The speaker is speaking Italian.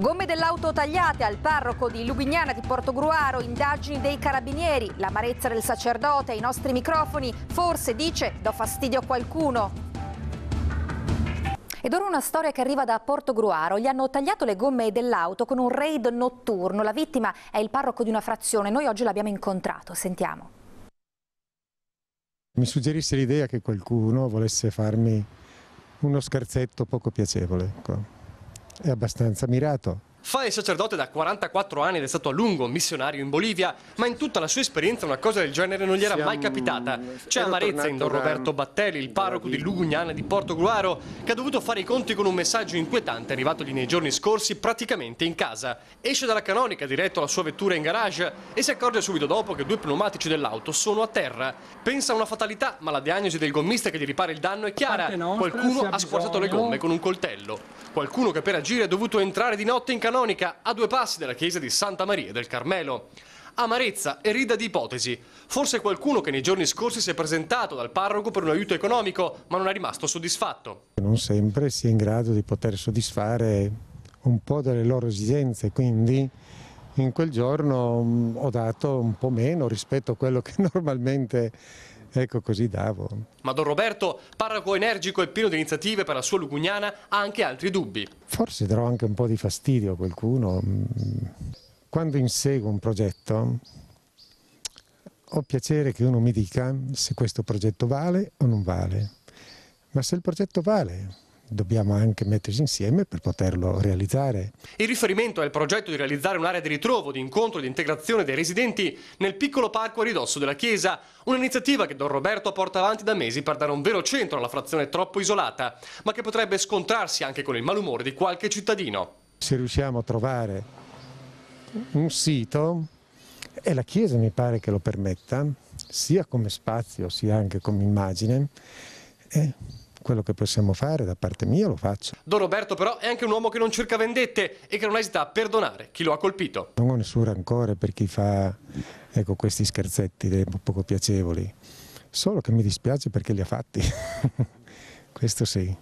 Gomme dell'auto tagliate al parroco di Lubignana di Portogruaro, indagini dei carabinieri, l'amarezza del sacerdote ai nostri microfoni, forse dice do fastidio a qualcuno. Ed ora una storia che arriva da Portogruaro. Gli hanno tagliato le gomme dell'auto con un raid notturno. La vittima è il parroco di una frazione. Noi oggi l'abbiamo incontrato. Sentiamo. Mi suggerisse l'idea che qualcuno volesse farmi uno scherzetto poco piacevole. Ecco. È abbastanza mirato. Fa il sacerdote da 44 anni ed è stato a lungo missionario in Bolivia, ma in tutta la sua esperienza una cosa del genere non gli era mai capitata. C'è amarezza in Don Roberto Battelli, il parroco di Lubignana di Portogruaro, che ha dovuto fare i conti con un messaggio inquietante arrivatogli nei giorni scorsi praticamente in casa. Esce dalla canonica diretto alla sua vettura in garage e si accorge subito dopo che due pneumatici dell'auto sono a terra. Pensa a una fatalità, ma la diagnosi del gommista che gli ripara il danno è chiara. Qualcuno ha squartato le gomme con un coltello. Qualcuno che per agire è dovuto entrare di notte in canonica a 2 passi dalla chiesa di Santa Maria del Carmelo. Amarezza e rida di ipotesi. Forse qualcuno che nei giorni scorsi si è presentato dal parroco per un aiuto economico, ma non è rimasto soddisfatto. Non sempre si è in grado di poter soddisfare un po' delle loro esigenze, quindi in quel giorno ho dato un po' meno rispetto a quello che normalmente, ecco, così davo. Ma Don Roberto, parroco energico e pieno di iniziative per la sua Lubignana, ha anche altri dubbi. Forse darò anche un po' di fastidio a qualcuno. Quando inseguo un progetto ho piacere che uno mi dica se questo progetto vale o non vale. Ma se il progetto vale, dobbiamo anche metterci insieme per poterlo realizzare. Il riferimento è il progetto di realizzare un'area di ritrovo, di incontro e di integrazione dei residenti nel piccolo parco a ridosso della chiesa, un'iniziativa che Don Roberto porta avanti da mesi per dare un vero centro alla frazione troppo isolata, ma che potrebbe scontrarsi anche con il malumore di qualche cittadino. Se riusciamo a trovare un sito, e la chiesa mi pare che lo permetta, sia come spazio sia anche come immagine, quello che possiamo fare da parte mia lo faccio. Don Roberto però è anche un uomo che non cerca vendette e che non esita a perdonare chi lo ha colpito. Non ho nessun rancore per chi fa, ecco, questi scherzetti poco piacevoli, solo che mi dispiace perché li ha fatti, questo sì.